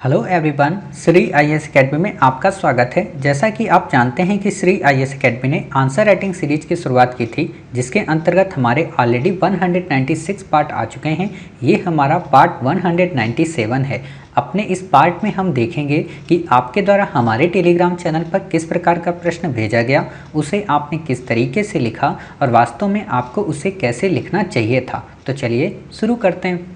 Hello everyone, Shri IAS academy में आपका स्वागत है। जैसा कि आप जानते हैं कि श्री आईएएस एकेडमी ने आंसर राइटिंग सीरीज की शुरुआत की थी, जिसके अंतर्गत हमारे ऑलरेडी 196 पार्ट आ चुके हैं। ये हमारा पार्ट 197 है। अपने इस पार्ट में हम देखेंगे कि आपके द्वारा हमारे टेलीग्राम चैनल पर किस प्रकार का प्रश्न भेजा गया, उसे आपने किस तरीके से लिखा और वास्तव में आपको उसे कैसे लिखना चाहिए था। तो चलिए शुरू करते हैं।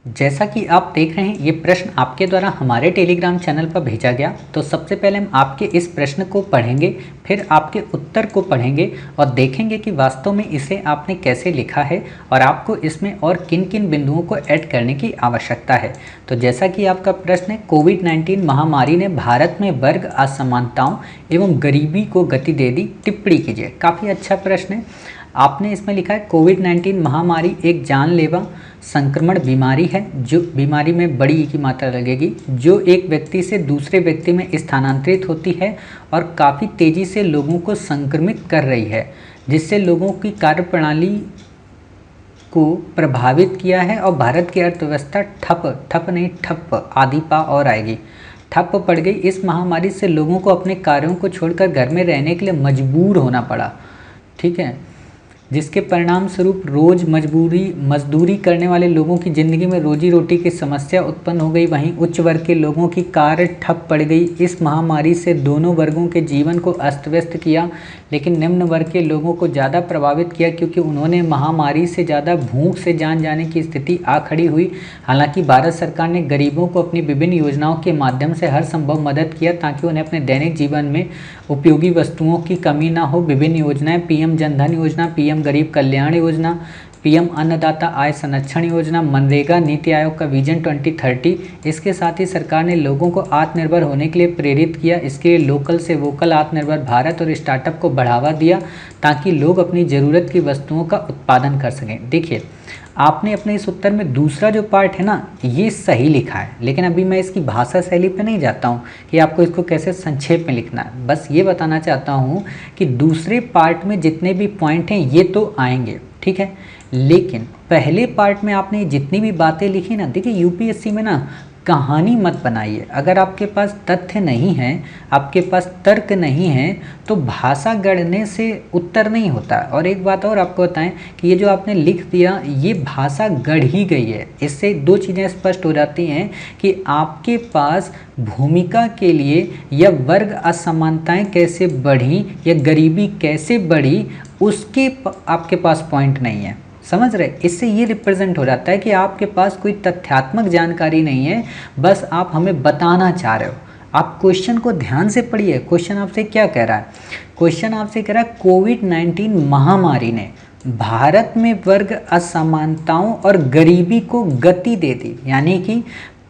जैसा कि आप देख रहे हैं, ये प्रश्न आपके द्वारा हमारे टेलीग्राम चैनल पर भेजा गया। तो सबसे पहले हम आपके इस प्रश्न को पढ़ेंगे, फिर आपके उत्तर को पढ़ेंगे और देखेंगे कि वास्तव में इसे आपने कैसे लिखा है और आपको इसमें और किन किन बिंदुओं को ऐड करने की आवश्यकता है। तो जैसा कि आपका प्रश्न है, कोविड-19 महामारी ने भारत में वर्ग असमानताओं एवं गरीबी को गति दे दी, टिप्पणी कीजिए। काफ़ी अच्छा प्रश्न है। आपने इसमें लिखा है कोविड-19 महामारी एक जानलेवा संक्रमण बीमारी है, जो बीमारी में बड़ी की मात्रा लगेगी, जो एक व्यक्ति से दूसरे व्यक्ति में स्थानांतरित होती है और काफ़ी तेज़ी से लोगों को संक्रमित कर रही है, जिससे लोगों की कार्यप्रणाली को प्रभावित किया है और भारत की अर्थव्यवस्था ठप आधी पा और आएगी, ठप पड़ गई। इस महामारी से लोगों को अपने कार्यों को छोड़कर घर में रहने के लिए मजबूर होना पड़ा, ठीक है, जिसके परिणाम स्वरूप रोज़ मजदूरी करने वाले लोगों की ज़िंदगी में रोजी रोटी की समस्या उत्पन्न हो गई। वहीं उच्च वर्ग के लोगों की कार्य ठप पड़ गई। इस महामारी से दोनों वर्गों के जीवन को अस्त व्यस्त किया, लेकिन निम्न वर्ग के लोगों को ज़्यादा प्रभावित किया, क्योंकि उन्होंने महामारी से ज़्यादा भूख से जान जाने की स्थिति आ खड़ी हुई। हालांकि भारत सरकार ने गरीबों को अपनी विभिन्न योजनाओं के माध्यम से हर संभव मदद किया, ताकि उन्हें अपने दैनिक जीवन में उपयोगी वस्तुओं की कमी ना हो। विभिन्न योजनाएं, पीएम जनधन योजना, पीएम गरीब कल्याण योजना, पीएम अन्नदाता आय संरक्षण योजना, मनरेगा, नीति आयोग का विजन 2030, इसके साथ ही सरकार ने लोगों को आत्मनिर्भर होने के लिए प्रेरित किया। इसके लिए लोकल से वोकल, आत्मनिर्भर भारत और स्टार्टअप को बढ़ावा दिया, ताकि लोग अपनी ज़रूरत की वस्तुओं का उत्पादन कर सकें। देखिए, आपने अपने इस उत्तर में दूसरा जो पार्ट है ना, ये सही लिखा है, लेकिन अभी मैं इसकी भाषा शैली पे नहीं जाता हूँ कि आपको इसको कैसे संक्षेप में लिखना है। बस ये बताना चाहता हूँ कि दूसरे पार्ट में जितने भी पॉइंट हैं ये तो आएंगे, ठीक है, लेकिन पहले पार्ट में आपने जितनी भी बातें लिखी ना, देखिए यूपीएससी में ना कहानी मत बनाइए। अगर आपके पास तथ्य नहीं है, आपके पास तर्क नहीं है, तो भाषा गढ़ने से उत्तर नहीं होता। और एक बात और आपको बताएं कि ये जो आपने लिख दिया, ये भाषा गढ़ी गई है। इससे दो चीज़ें स्पष्ट हो जाती हैं कि आपके पास भूमिका के लिए या वर्ग असमानताएं कैसे बढ़ी या गरीबी कैसे बढ़ी, उसके आपके पास पॉइंट नहीं है। समझ रहे? इससे ये रिप्रेजेंट हो जाता है कि आपके पास कोई तथ्यात्मक जानकारी नहीं है, बस आप हमें बताना चाह रहे हो। आप क्वेश्चन को ध्यान से पढ़िए। क्वेश्चन आपसे क्या कह रहा है? क्वेश्चन आपसे कह रहा है कोविड-19 महामारी ने भारत में वर्ग असमानताओं और गरीबी को गति दे दी। यानी कि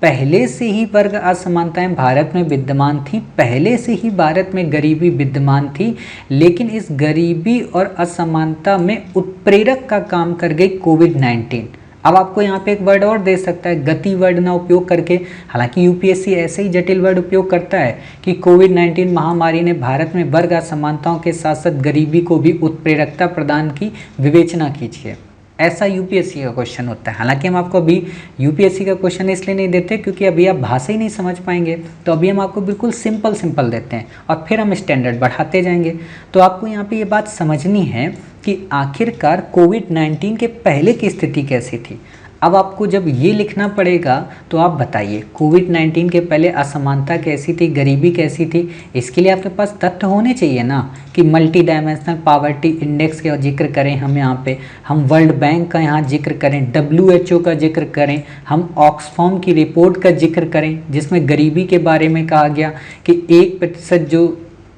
पहले से ही वर्ग असमानताएं भारत में विद्यमान थी, पहले से ही भारत में गरीबी विद्यमान थी, लेकिन इस गरीबी और असमानता में उत्प्रेरक का काम कर गई कोविड-19। अब आपको यहाँ पे एक वर्ड और दे सकता है, गति वर्ड ना उपयोग करके। हालांकि यूपीएससी ऐसे ही जटिल वर्ड उपयोग करता है कि कोविड-19 महामारी ने भारत में वर्ग असमानताओं के साथ साथ गरीबी को भी उत्प्रेरकता प्रदान की, विवेचना कीजिए। ऐसा यूपीएससी का क्वेश्चन होता है। हालांकि हम आपको अभी यूपीएससी का क्वेश्चन इसलिए नहीं देते क्योंकि अभी आप भाषा ही नहीं समझ पाएंगे, तो अभी हम आपको बिल्कुल सिंपल देते हैं और फिर हम स्टैंडर्ड बढ़ाते जाएंगे। तो आपको यहाँ पे ये बात समझनी है कि आखिरकार कोविड-19 के पहले की स्थिति कैसी थी। अब आपको जब ये लिखना पड़ेगा तो आप बताइए कोविड-19 के पहले असमानता कैसी थी, गरीबी कैसी थी। इसके लिए आपके पास तथ्य होने चाहिए ना, कि मल्टी डायमेंशनल पावर्टी इंडेक्स का जिक्र करें हम यहाँ पे, हम वर्ल्ड बैंक का यहाँ जिक्र करें, WHO का जिक्र करें, हम ऑक्सफॉर्म की रिपोर्ट का जिक्र करें, जिसमें गरीबी के बारे में कहा गया कि 1% जो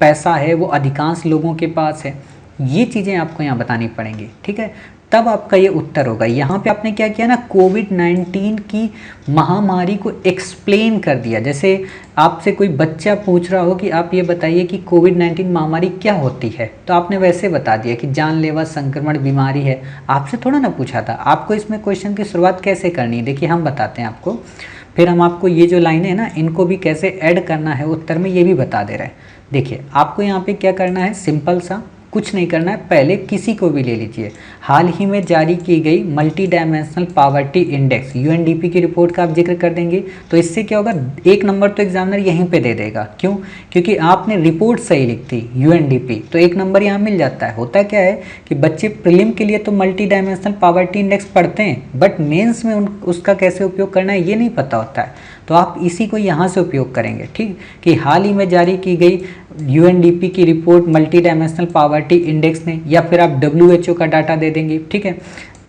पैसा है वो अधिकांश लोगों के पास है। ये चीज़ें आपको यहाँ बतानी पड़ेंगी, ठीक है, तब आपका ये उत्तर होगा। यहाँ पे आपने क्या किया ना, कोविड-19 की महामारी को एक्सप्लेन कर दिया। जैसे आपसे कोई बच्चा पूछ रहा हो कि आप ये बताइए कि कोविड-19 महामारी क्या होती है, तो आपने वैसे बता दिया कि जानलेवा संक्रमण बीमारी है। आपसे थोड़ा ना पूछा था। आपको इसमें क्वेश्चन की शुरुआत कैसे करनी है, देखिए हम बताते हैं आपको। फिर हम आपको ये जो लाइनें है ना, इनको भी कैसे ऐड करना है उत्तर में, ये भी बता दे रहे हैं। देखिए आपको यहाँ पे क्या करना है, सिंपल सा कुछ नहीं करना है, पहले किसी को भी ले लीजिए। हाल ही में जारी की गई multi dimensional poverty index UNDP की रिपोर्ट का आप जिक्र कर देंगे तो इससे क्या होगा, 1 नंबर तो एग्जामिनर यहीं पे दे देगा। क्यों? क्योंकि आपने रिपोर्ट सही लिख दी यूएनडीपी, तो 1 नंबर यहाँ मिल जाता है। होता क्या है कि बच्चे प्रीलिम के लिए तो मल्टी डायमेंशनल पॉवर्टी इंडेक्स पढ़ते हैं, बट मेंस में उसका कैसे उपयोग करना है ये नहीं पता होता है, तो आप इसी को यहाँ से उपयोग करेंगे। ठीक, कि हाल ही में जारी की गई यूएनडीपी की report multi dimensional poverty index ने, या फिर आप डब्ल्यूएचओ का डाटा दे देंगे, ठीक है,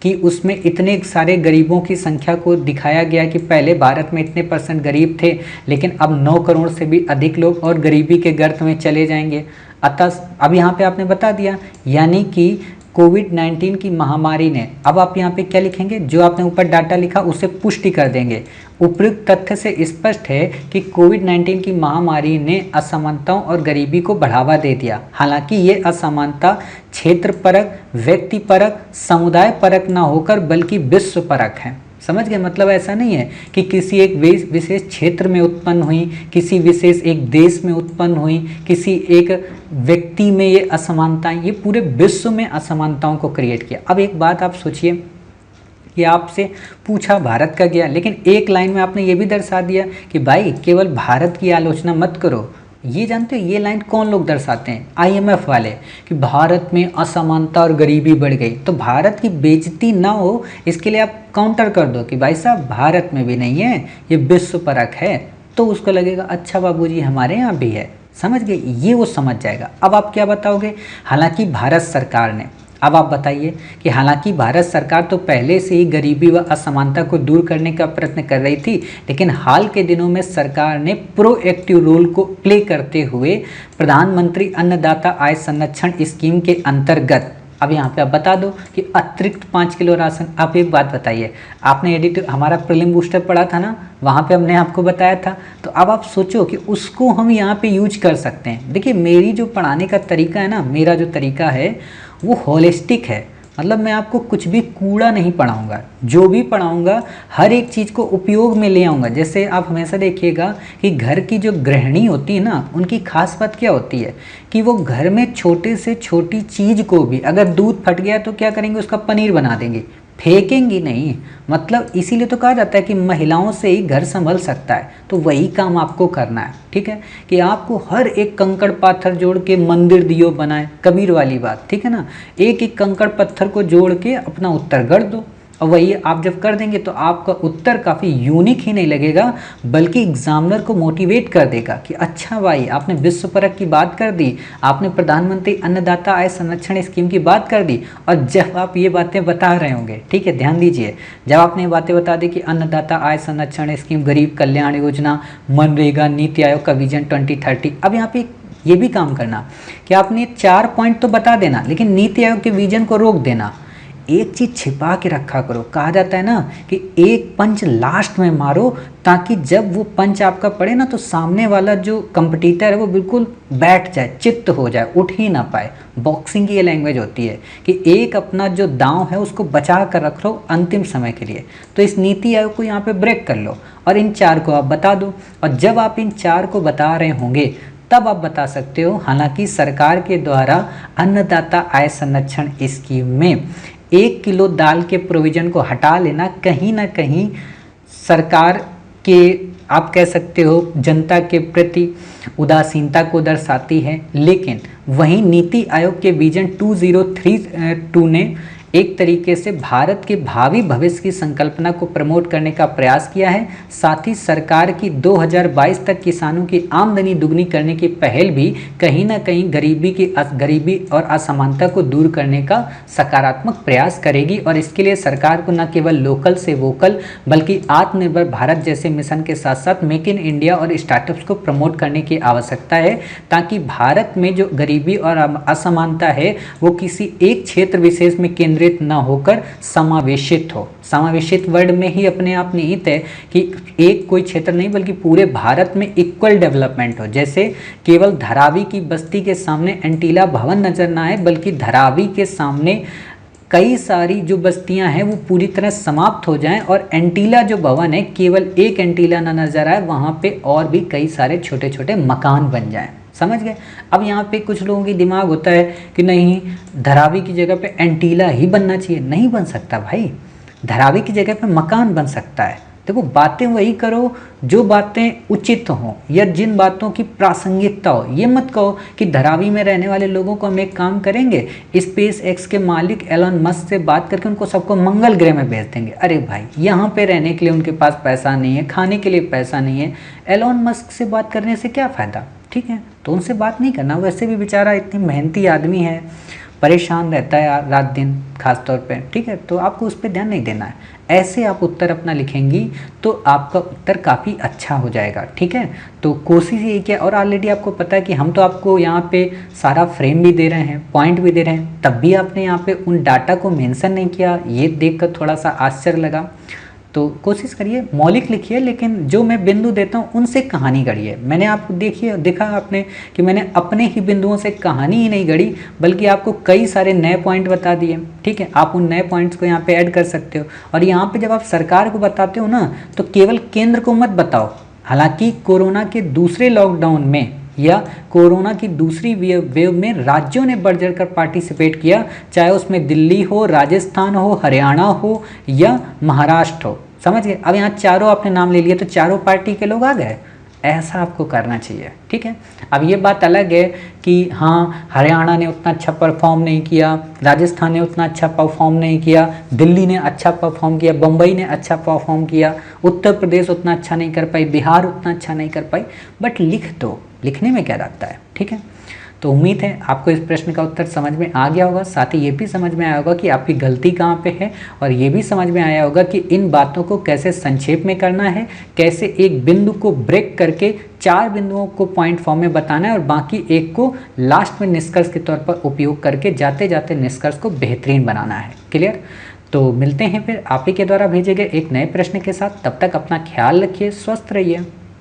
कि उसमें इतने सारे गरीबों की संख्या को दिखाया गया कि पहले भारत में इतने % गरीब थे, लेकिन अब 9 करोड़ से भी अधिक लोग और गरीबी के गर्त में चले जाएंगे। अतः अब यहाँ पे आपने बता दिया, यानी कि कोविड-19 की महामारी ने, अब आप यहाँ पे क्या लिखेंगे, जो आपने ऊपर डाटा लिखा उसे पुष्टि कर देंगे। उपयुक्त तथ्य से स्पष्ट है कि कोविड-19 की महामारी ने असमानताओं और गरीबी को बढ़ावा दे दिया। हालांकि ये असमानता क्षेत्र परक, व्यक्ति परक, समुदाय परक ना होकर बल्कि विश्व परक है। समझ गए? मतलब ऐसा नहीं है कि किसी एक विशेष क्षेत्र में उत्पन्न हुई, किसी विशेष एक देश में उत्पन्न हुई, किसी एक व्यक्ति में ये असमानताएं, ये पूरे विश्व में असमानताओं को क्रिएट किया। अब एक बात आप सोचिए कि आपसे पूछा भारत का क्या, लेकिन एक लाइन में आपने ये भी दर्शा दिया कि भाई केवल भारत की आलोचना मत करो। ये जानते हो ये लाइन कौन लोग दर्शाते हैं? आईएमएफ वाले, कि भारत में असमानता और गरीबी बढ़ गई। तो भारत की बेइज्जती ना हो इसके लिए आप काउंटर कर दो कि भाई साहब भारत में भी नहीं है, ये विश्व परक है, तो उसको लगेगा अच्छा बाबूजी हमारे यहाँ भी है। समझ गए? ये वो समझ जाएगा। अब आप क्या बताओगे? हालांकि भारत सरकार ने, अब आप बताइए कि हालांकि भारत सरकार तो पहले से ही गरीबी व असमानता को दूर करने का प्रयत्न कर रही थी, लेकिन हाल के दिनों में सरकार ने प्रोएक्टिव रोल को प्ले करते हुए प्रधानमंत्री अन्नदाता आय संरक्षण स्कीम के अंतर्गत, अब यहाँ पे आप बता दो कि अतिरिक्त 5 किलो राशन। आप एक बात बताइए, आपने एडिट हमारा प्रीलिम बूस्टर पढ़ा था ना, वहाँ पे हमने आपको बताया था, तो अब आप सोचो कि उसको हम यहाँ पे यूज कर सकते हैं। देखिए मेरी जो पढ़ाने का तरीका है ना, मेरा जो तरीका है वो होलिस्टिक है। मतलब मैं आपको कुछ भी कूड़ा नहीं पढ़ाऊंगा, जो भी पढ़ाऊंगा हर एक चीज़ को उपयोग में ले आऊँगा। जैसे आप हमेशा देखिएगा कि घर की जो गृहिणी होती है ना, उनकी खास बात क्या होती है कि वो घर में छोटे से छोटी चीज़ को भी, अगर दूध फट गया तो क्या करेंगे, उसका पनीर बना देंगे, फेंकेंगी नहीं। मतलब इसीलिए तो कहा जाता है कि महिलाओं से ही घर संभल सकता है, तो वही काम आपको करना है। ठीक है, कि आपको हर एक कंकड़ पत्थर जोड़ के मंदिर दियो बनाए, कबीर वाली बात, ठीक है ना। एक एक कंकड़ पत्थर को जोड़ के अपना उत्तर गढ़ दो, और वही आप जब कर देंगे तो आपका उत्तर काफ़ी यूनिक ही नहीं लगेगा, बल्कि एग्जामिनर को मोटिवेट कर देगा कि अच्छा भाई आपने विश्व परक की बात कर दी, आपने प्रधानमंत्री अन्नदाता आय संरक्षण स्कीम की बात कर दी, और जब आप ये बातें बता रहे होंगे, ठीक है ध्यान दीजिए, जब आपने ये बातें बता दी कि अन्नदाता आय संरक्षण स्कीम, गरीब कल्याण योजना, मनरेगा, नीति आयोग का विजन 2030, अब यहाँ पे ये भी काम करना कि आपने 4 पॉइंट तो बता देना, लेकिन नीति आयोग के विजन को रोक देना। एक चीज़ छिपा के रखा करो। कहा जाता है ना कि एक पंच लास्ट में मारो, ताकि जब वो पंच आपका पड़े ना तो सामने वाला जो कंपटीटर है वो बिल्कुल बैठ जाए, चित्त हो जाए, उठ ही ना पाए। बॉक्सिंग की ये लैंग्वेज होती है कि एक अपना जो दांव है उसको बचा कर रख लो अंतिम समय के लिए। तो इस नीति आयोग को यहाँ पे ब्रेक कर लो और इन 4 को आप बता दो, और जब आप इन 4 को बता रहे होंगे तब आप बता सकते हो। हालांकि सरकार के द्वारा अन्नदाता आय संरक्षण स्कीम में 1 किलो दाल के प्रोविज़न को हटा लेना कहीं ना कहीं सरकार के, आप कह सकते हो, जनता के प्रति उदासीनता को दर्शाती है। लेकिन वहीं नीति आयोग के विजन 2032 ने एक तरीके से भारत के भावी भविष्य की संकल्पना को प्रमोट करने का प्रयास किया है। साथ ही सरकार की 2022 तक किसानों की आमदनी दुगनी करने की पहल भी कहीं ना कहीं गरीबी और असमानता को दूर करने का सकारात्मक प्रयास करेगी। और इसके लिए सरकार को न केवल लोकल से वोकल बल्कि आत्मनिर्भर भारत जैसे मिशन के साथ साथ मेक इन इंडिया और स्टार्टअप्स को प्रमोट करने की आवश्यकता है, ताकि भारत में जो गरीबी और असमानता है वो किसी एक क्षेत्र विशेष में केंद्रित न होकर समावेशित हो। समावेशित वर्ड में ही अपने आप निहित है कि एक कोई क्षेत्र नहीं बल्कि पूरे भारत में इक्वल डेवलपमेंट हो। जैसे केवल धारावी की बस्ती के सामने एंटीला भवन नजर ना आए, बल्कि धारावी के सामने कई सारी जो बस्तियां हैं वो पूरी तरह समाप्त हो जाएं, और एंटीला जो भवन है केवल एक एंटीला ना नजर आए, वहां पे और भी कई सारे छोटे छोटे मकान बन जाएं। समझ गए। अब यहाँ पे कुछ लोगों की दिमाग होता है कि नहीं, धारावी की जगह पे एंटीला ही बनना चाहिए। नहीं बन सकता भाई, धारावी की जगह पे मकान बन सकता है। देखो, बातें वही करो जो बातें उचित हों या जिन बातों की प्रासंगिकता हो। ये मत कहो कि धारावी में रहने वाले लोगों को हम एक काम करेंगे, स्पेस एक्स के मालिक एलन मस्क से बात करके उनको सबको मंगल ग्रह में भेज देंगे। अरे भाई, यहाँ पे रहने के लिए उनके पास पैसा नहीं है, खाने के लिए पैसा नहीं है, एलन मस्क से बात करने से क्या फ़ायदा, ठीक है। तो उनसे बात नहीं करना। वैसे भी बेचारा इतनी मेहनती आदमी है, परेशान रहता है रात दिन खास तौर पे, ठीक है। तो आपको उस पर ध्यान नहीं देना है। ऐसे आप उत्तर अपना लिखेंगी तो आपका उत्तर काफ़ी अच्छा हो जाएगा, ठीक है। तो कोशिश यही किया, और ऑलरेडी आपको पता है कि हम तो आपको यहाँ पे सारा फ्रेम भी दे रहे हैं, पॉइंट भी दे रहे हैं, तब भी आपने यहाँ पे उन डाटा को मेंशन नहीं किया। ये देखकर थोड़ा सा आश्चर्य लगा। तो कोशिश करिए मौलिक लिखिए, लेकिन जो मैं बिंदु देता हूँ उनसे कहानी गढ़िए। मैंने आपको देखा आपने कि मैंने अपने ही बिंदुओं से कहानी ही नहीं गढ़ी, बल्कि आपको कई सारे नए पॉइंट बता दिए, ठीक है। आप उन नए पॉइंट्स को यहाँ पे ऐड कर सकते हो। और यहाँ पे जब आप सरकार को बताते हो ना, तो केवल केंद्र को मत बताओ। हालांकि कोरोना के दूसरे लॉकडाउन में या कोरोना की दूसरी वेव में राज्यों ने बढ़ चढ़कर पार्टिसिपेट किया, चाहे उसमें दिल्ली हो, राजस्थान हो, हरियाणा हो या महाराष्ट्र हो। समझ गए। अब यहाँ चारों आपने नाम ले लिए तो चारों पार्टी के लोग आ गए। ऐसा आपको करना चाहिए, ठीक है। अब ये बात अलग है कि हाँ, हरियाणा ने उतना अच्छा परफॉर्म नहीं किया, राजस्थान ने उतना अच्छा परफॉर्म नहीं किया, दिल्ली ने अच्छा परफॉर्म किया, बम्बई ने अच्छा परफॉर्म किया, उत्तर प्रदेश उतना अच्छा नहीं कर पाई, बिहार उतना अच्छा नहीं कर पाई। बट लिख दो, लिखने में क्या रहता है, ठीक है। तो उम्मीद है आपको इस प्रश्न का उत्तर समझ में आ गया होगा। साथ ही ये भी समझ में आया होगा कि आपकी गलती कहाँ पे है, और ये भी समझ में आया होगा कि इन बातों को कैसे संक्षेप में करना है, कैसे एक बिंदु को ब्रेक करके 4 बिंदुओं को पॉइंट फॉर्म में बताना है और बाकी एक को लास्ट में निष्कर्ष के तौर पर उपयोग करके जाते जाते निष्कर्ष को बेहतरीन बनाना है। क्लियर। तो मिलते हैं फिर आप ही के द्वारा भेजे गए एक नए प्रश्न के साथ। तब तक अपना ख्याल रखिए, स्वस्थ रहिए।